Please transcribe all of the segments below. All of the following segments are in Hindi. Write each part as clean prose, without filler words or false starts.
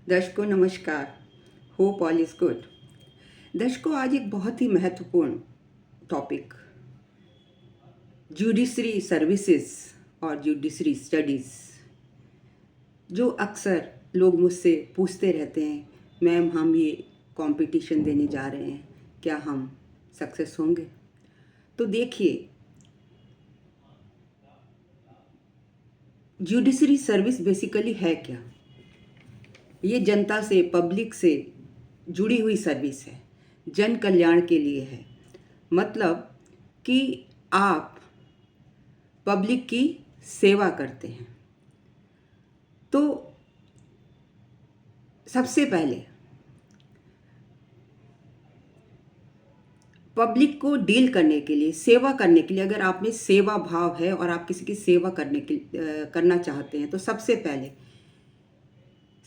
दर्शकों नमस्कार। Hope all is good. दर्शकों, आज एक बहुत ही महत्वपूर्ण टॉपिक जुडिशरी सर्विसेज और जुडिशरी स्टडीज़, जो अक्सर लोग मुझसे पूछते रहते हैं, मैम हम ये कंपटीशन देने जा रहे हैं, क्या हम सक्सेस होंगे? तो देखिए, जुडिशरी सर्विस बेसिकली है क्या? ये जनता से, पब्लिक से जुड़ी हुई सर्विस है, जन कल्याण के लिए है। मतलब कि आप पब्लिक की सेवा करते हैं। तो सबसे पहले पब्लिक को डील करने के लिए, सेवा करने के लिए, अगर आप में सेवा भाव है और आप किसी की सेवा करना चाहते हैं, तो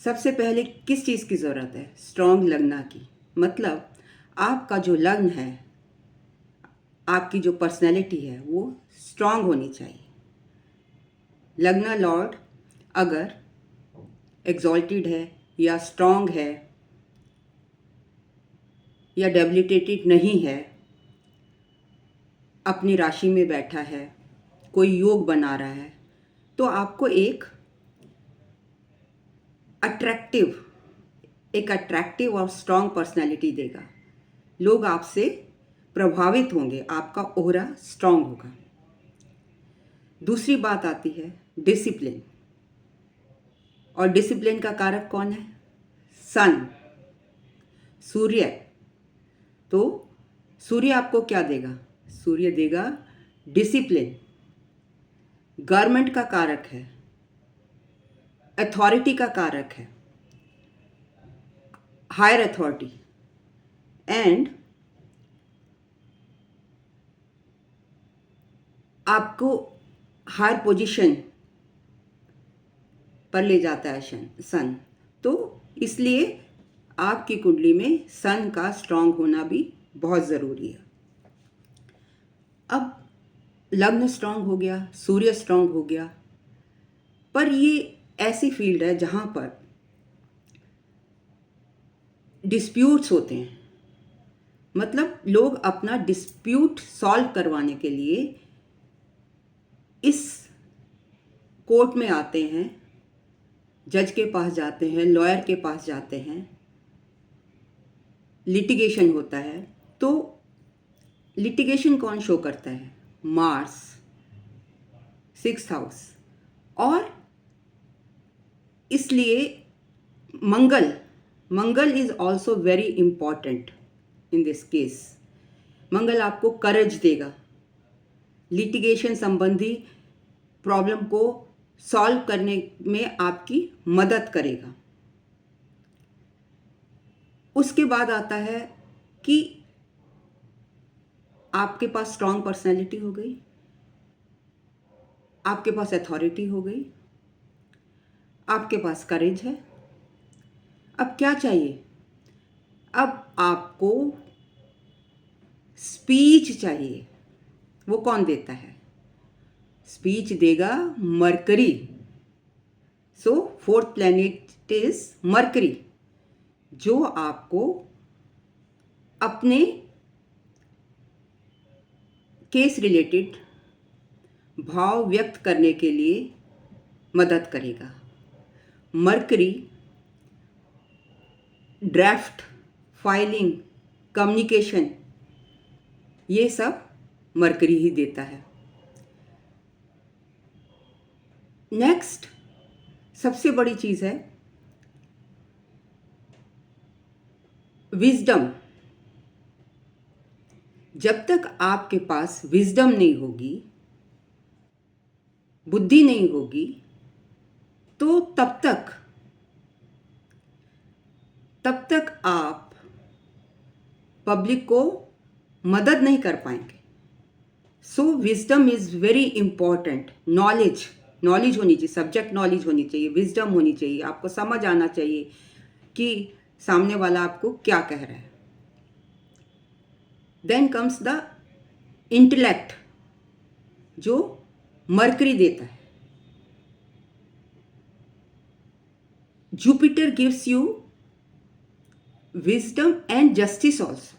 सबसे पहले किस चीज़ की ज़रूरत है? स्ट्रॉन्ग लगना की। मतलब आपका जो लग्न है, आपकी जो पर्सनैलिटी है, वो स्ट्रॉन्ग होनी चाहिए। लग्न लॉर्ड अगर एग्जॉल्टेड है या स्ट्रॉन्ग है या डेबिलिटेटेड नहीं है, अपनी राशि में बैठा है, कोई योग बना रहा है, तो आपको अट्रैक्टिव एक अट्रैक्टिव और स्ट्रॉन्ग पर्सनैलिटी देगा। लोग आपसे प्रभावित होंगे, आपका ओहरा स्ट्रॉन्ग होगा। दूसरी बात आती है डिसिप्लिन। और डिसिप्लिन का कारक कौन है? सन, सूर्य। तो सूर्य आपको क्या देगा? सूर्य देगा डिसिप्लिन। गवर्नमेंट का कारक है, अथॉरिटी का कारक है, हायर अथॉरिटी, एंड आपको हायर पोजीशन पर ले जाता है सन। तो इसलिए आपकी कुंडली में सन का स्ट्रांग होना भी बहुत ज़रूरी है। अब लग्न स्ट्रांग हो गया, सूर्य स्ट्रांग हो गया, पर ये ऐसी फील्ड है जहाँ पर डिस्प्यूट्स होते हैं। मतलब लोग अपना डिस्प्यूट सॉल्व करवाने के लिए इस कोर्ट में आते हैं, जज के पास जाते हैं, लॉयर के पास जाते हैं, लिटिगेशन होता है। तो लिटिगेशन कौन शो करता है? Mars, 6th house. और इसलिए Mangal is also very important in this case. Mangal आपको करेज देगा, लिटिगेशन संबंधी प्रॉब्लम को सॉल्व करने में आपकी मदद करेगा। उसके बाद आता है कि आपके पास स्ट्रॉन्ग पर्सनैलिटी हो गई, आपके पास अथॉरिटी हो गई, आपके पास करेज है। अब क्या चाहिए? अब आपको स्पीच चाहिए। वो कौन देता है? स्पीच देगा mercury. So 4th planet is mercury, जो आपको अपने केस रिलेटेड भाव व्यक्त करने के लिए मदद करेगा। मरकरी ड्राफ्ट, फाइलिंग, कम्युनिकेशन, ये सब मरकरी ही देता है। नेक्स्ट सबसे बड़ी चीज़ है विजडम। जब तक आपके पास विजडम नहीं होगी, बुद्धि नहीं होगी, तो तब तक आप पब्लिक को मदद नहीं कर पाएंगे। So wisdom is very important. Knowledge होनी चाहिए, सब्जेक्ट नॉलेज होनी चाहिए, विजडम होनी चाहिए। आपको समझ आना चाहिए कि सामने वाला आपको क्या कह रहा है। देन कम्स द इंटेलेक्ट, जो मरकरी देता है। Jupiter gives you wisdom and justice also.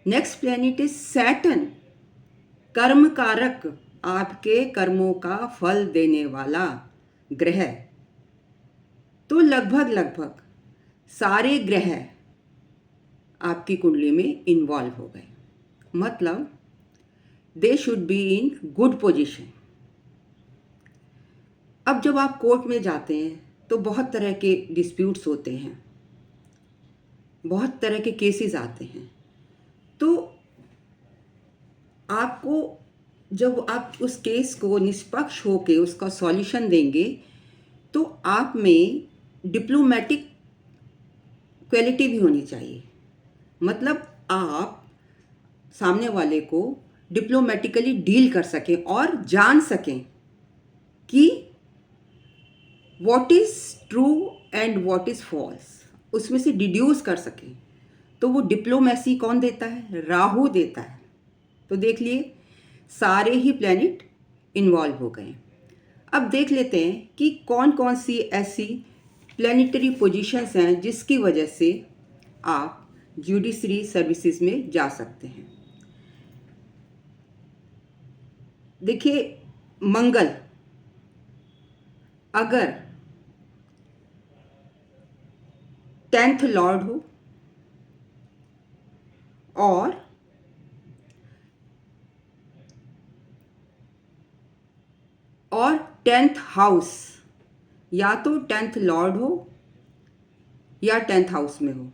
Next planet is Saturn, कर्म कारक, आपके कर्मों का फल देने वाला ग्रह। तो लगभग सारे ग्रह आपकी कुंडली में इन्वॉल्व हो गए, मतलब they should be in good position. अब जब आप कोर्ट में जाते हैं तो बहुत तरह के डिस्प्यूट्स होते हैं, बहुत तरह के केसेस आते हैं। तो आपको जब आप उस केस को निष्पक्ष होकर उसका सॉल्यूशन देंगे तो आप में डिप्लोमेटिक क्वालिटी भी होनी चाहिए, मतलब आप सामने वाले को डिप्लोमेटिकली डील कर सकें और जान सकें कि what is true and what is false, उसमें से डिड्यूस कर सकें। तो वो डिप्लोमेसी कौन देता है? राहु देता है। तो देख लिए सारे ही प्लैनेट इन्वॉल्व हो गए। अब देख लेते हैं कि कौन कौन सी ऐसी प्लैनेटरी पोजीशंस हैं जिसकी वजह से आप जुडिशरी सर्विसेज में जा सकते हैं। देखिए, मंगल अगर 10th लॉर्ड हो और 10th हाउस, या तो 10th लॉर्ड हो या 10th हाउस में हो।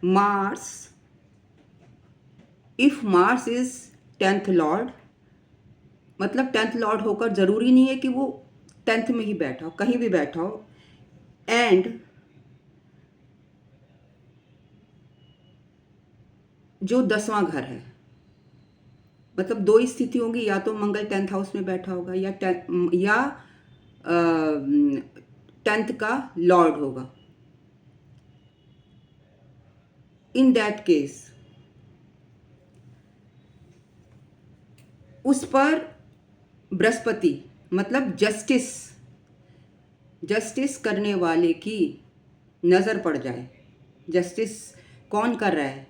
Mars, if Mars is 10th Lord, मतलब 10th लॉर्ड होकर ज़रूरी नहीं है कि वो 10th में ही बैठा हो, कहीं भी बैठा हो। एंड जो 10वां घर है, मतलब दो ही स्थिति होंगी, या तो मंगल 10th हाउस में बैठा होगा या 10th का लॉर्ड होगा। इन दैट केस उस पर बृहस्पति, मतलब जस्टिस करने वाले की नज़र पड़ जाए। जस्टिस कौन कर रहा है?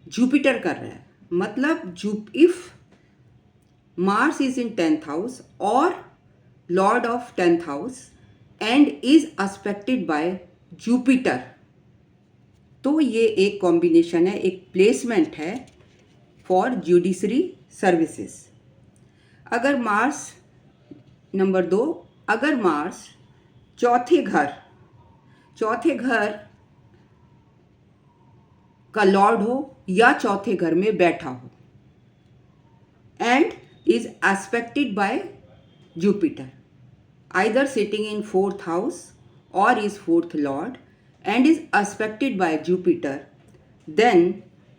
जुपिटर कर रहा है। मतलब if Mars is in 10th house और lord of 10th house and is expected by Jupiter, तो ये एक कॉम्बिनेशन है, एक प्लेसमेंट है फॉर जुडिशरी सर्विसेज। अगर मार्स, नंबर 2, अगर मार्स चौथे घर का लॉर्ड हो या चौथे घर में बैठा हो and is expected by Jupiter, either sitting in 4th house और is 4th lord and is aspected by Jupiter, then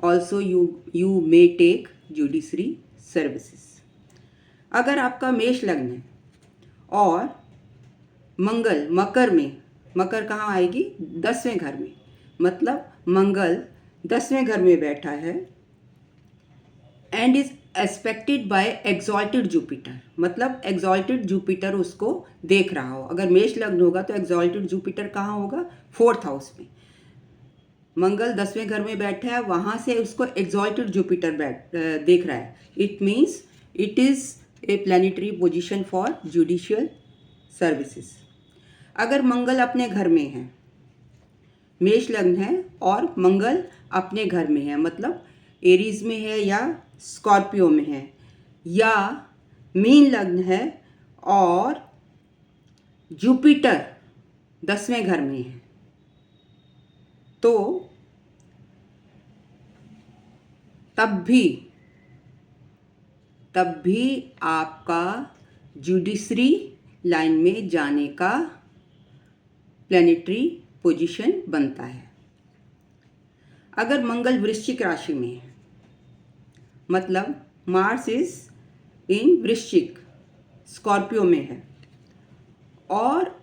also you may take judiciary services. अगर आपका मेष लग्न है और मंगल मकर कहाँ आएगी? 10वें घर में, मतलब मंगल 10वें घर में बैठा है and is expected by exalted Jupiter, मतलब एक्सॉल्टेड जुपिटर उसको देख रहा हो। अगर मेष लग्न होगा तो एक्सॉल्टेड जुपिटर कहाँ होगा? 4th हाउस में। मंगल 10वें घर में बैठा है, वहाँ से उसको एक्सॉल्टेड जुपिटर देख रहा है। It means it is a planetary position for judicial services. अगर मंगल अपने घर में है, मेष लग्न है और मंगल अपने घर में है, मतलब एरीज में है या स्कॉर्पियो में है, या मीन लग्न है और जुपिटर 10वें घर में है, तो तब भी आपका जुडिशरी लाइन में जाने का प्लैनेटरी पोजीशन बनता है। अगर मंगल वृश्चिक राशि में है, मतलब मार्स इज इन वृश्चिक, स्कॉर्पियो में है, और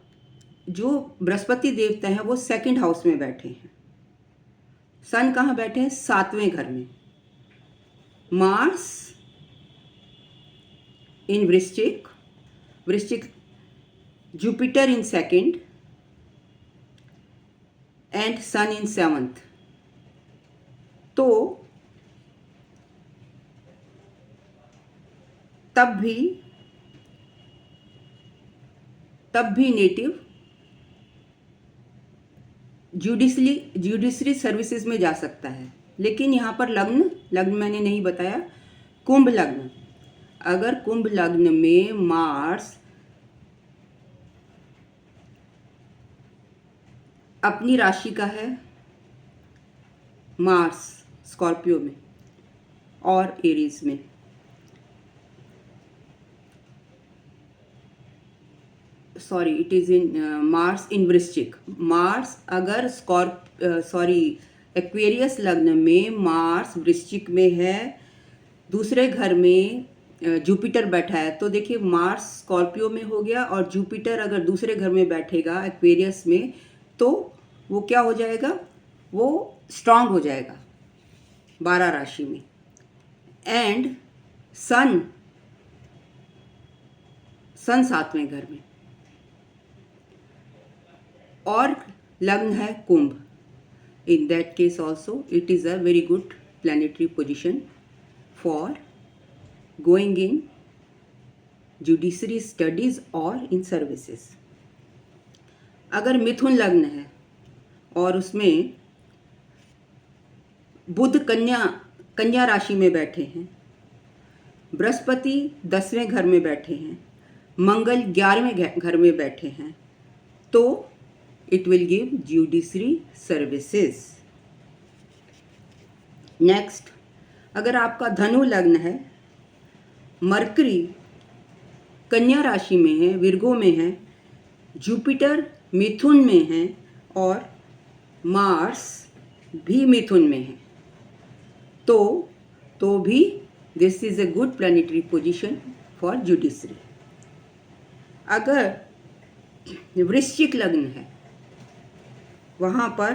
जो बृहस्पति देवता हैं वो 2nd हाउस में बैठे हैं। सन कहाँ बैठे हैं? 7वें घर में। मार्स इन वृश्चिक Jupiter in second and Sun in seventh. तो तब भी नेटिव जुडिशरी सर्विसेज में जा सकता है। लेकिन यहाँ पर लग्न मैंने नहीं बताया, कुंभ लग्न। अगर कुंभ लग्न में मार्स अपनी राशि का है, मार्स स्कॉर्पियो में और एरीज में, sorry it is in Mars in Vrishchik. Mars अगर एक्वेरियस लग्न में मार्स वृश्चिक में है, दूसरे घर में जुपिटर बैठा है, तो देखिए मार्स स्कॉर्पियो में हो गया और जुपिटर अगर दूसरे घर में बैठेगा एक्वेरियस में, तो वो क्या हो जाएगा, वो स्ट्रांग हो जाएगा 12 राशि में। एंड सन 7वें घर में, और लग्न है कुंभ। In that case also it is a very good planetary position for going in judiciary studies और इन सर्विसेज। अगर मिथुन लग्न है और उसमें बुध कन्या राशि में बैठे हैं, बृहस्पति 10वें घर में बैठे हैं, मंगल 11वें घर में बैठे हैं, तो it will give judiciary services. Next, अगर आपका धनु लग्न है, मरकरी कन्या राशि में है, विर्गो में है, जुपिटर मिथुन में है और मार्स भी मिथुन में है, तो भी this is a good planetary position for judiciary. अगर वृश्चिक लग्न है, वहाँ पर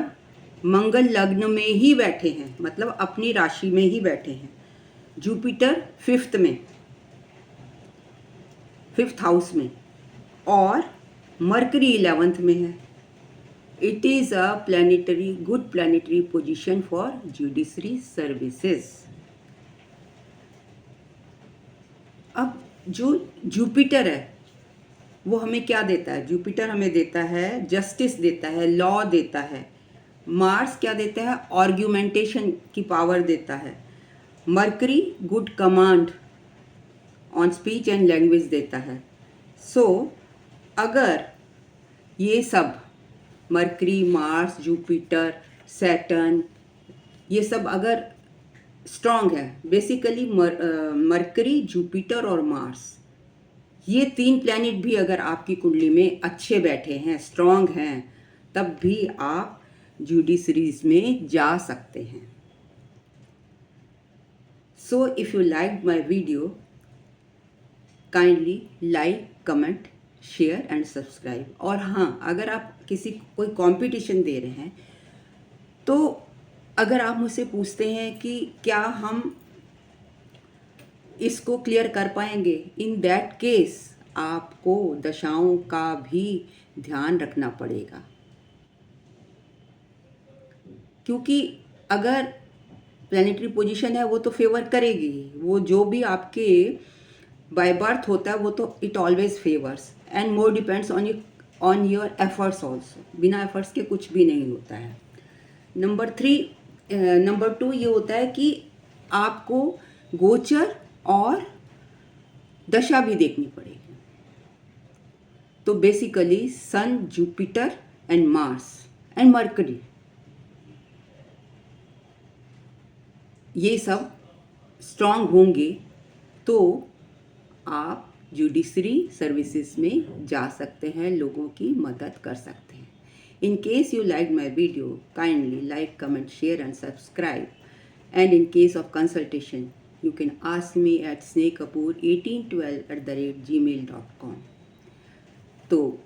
मंगल लग्न में ही बैठे हैं, मतलब अपनी राशि में ही बैठे हैं, जुपिटर 5th हाउस में और मरकरी 11th में है, it is a good planetary position for judiciary services. अब जो जुपिटर है वो हमें क्या देता है? जुपिटर हमें देता है जस्टिस, देता है लॉ, देता है। मार्स क्या देता है? आर्ग्यूमेंटेशन की पावर देता है। Mercury good command on speech and language देता है। सो अगर ये सब मरकरी, मार्स, जुपिटर, सैटर्न, ये सब अगर स्ट्रांग है, बेसिकली मरकरी, जुपिटर और मार्स, ये 3 प्लैनेट भी अगर आपकी कुंडली में अच्छे बैठे हैं, स्ट्रांग हैं, तब भी आप जुडिशरीज में जा सकते हैं। So if you like my video, kindly like, comment, share and subscribe. और हाँ, अगर आप कोई कंपटीशन दे रहे हैं, तो अगर आप मुझसे पूछते हैं कि क्या हम इसको क्लियर कर पाएंगे, इन दैट केस आपको दशाओं का भी ध्यान रखना पड़ेगा, क्योंकि अगर प्लैनेटरी पोजीशन है वो तो फेवर करेगी, वो जो भी आपके बाय बर्थ होता है वो तो it always favours and more depends on your efforts also. बिना एफर्ट्स के कुछ भी नहीं होता है। नंबर 2 ये होता है कि आपको गोचर और दशा भी देखनी पड़ेगी। तो basically sun, Jupiter and Mars and Mercury, ये सब स्ट्रांग होंगे तो आप जुडिशरी सर्विसेज में जा सकते हैं, लोगों की मदद कर सकते हैं। In case you liked my video, kindly like, comment, share and subscribe. And in case of consultation, you can ask me at snakekapoor1812@gmail.com. तो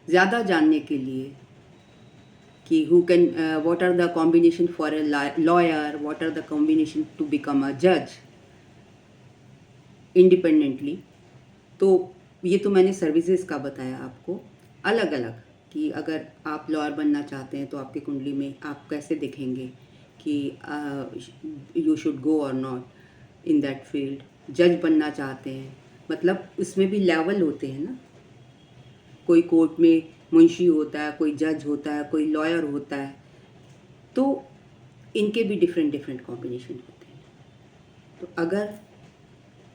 ज़्यादा जानने के लिए कि what are the combination for a lawyer, what are the combination to become a judge independently, तो ये तो मैंने सर्विसेज का बताया आपको, अलग अलग कि अगर आप लॉयर बनना चाहते हैं तो आपकी कुंडली में आप कैसे दिखेंगे कि यू शुड गो और नॉट इन दैट फील्ड। जज बनना चाहते हैं, मतलब उसमें भी लेवल होते हैं ना, कोई कोर्ट में मुंशी होता है, कोई जज होता है, कोई लॉयर होता है, तो इनके भी डिफरेंट डिफरेंट कॉम्बिनेशन होते हैं। तो अगर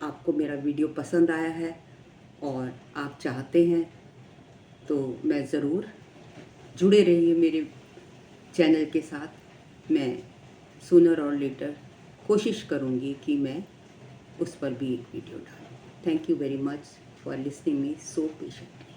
आपको मेरा वीडियो पसंद आया है और आप चाहते हैं तो मैं ज़रूर जुड़े रहिए मेरे चैनल के साथ। मैं सूनर और लेटर कोशिश करूँगी कि मैं उस पर भी एक वीडियो डालूँ। Thank you very much for listening me so patiently.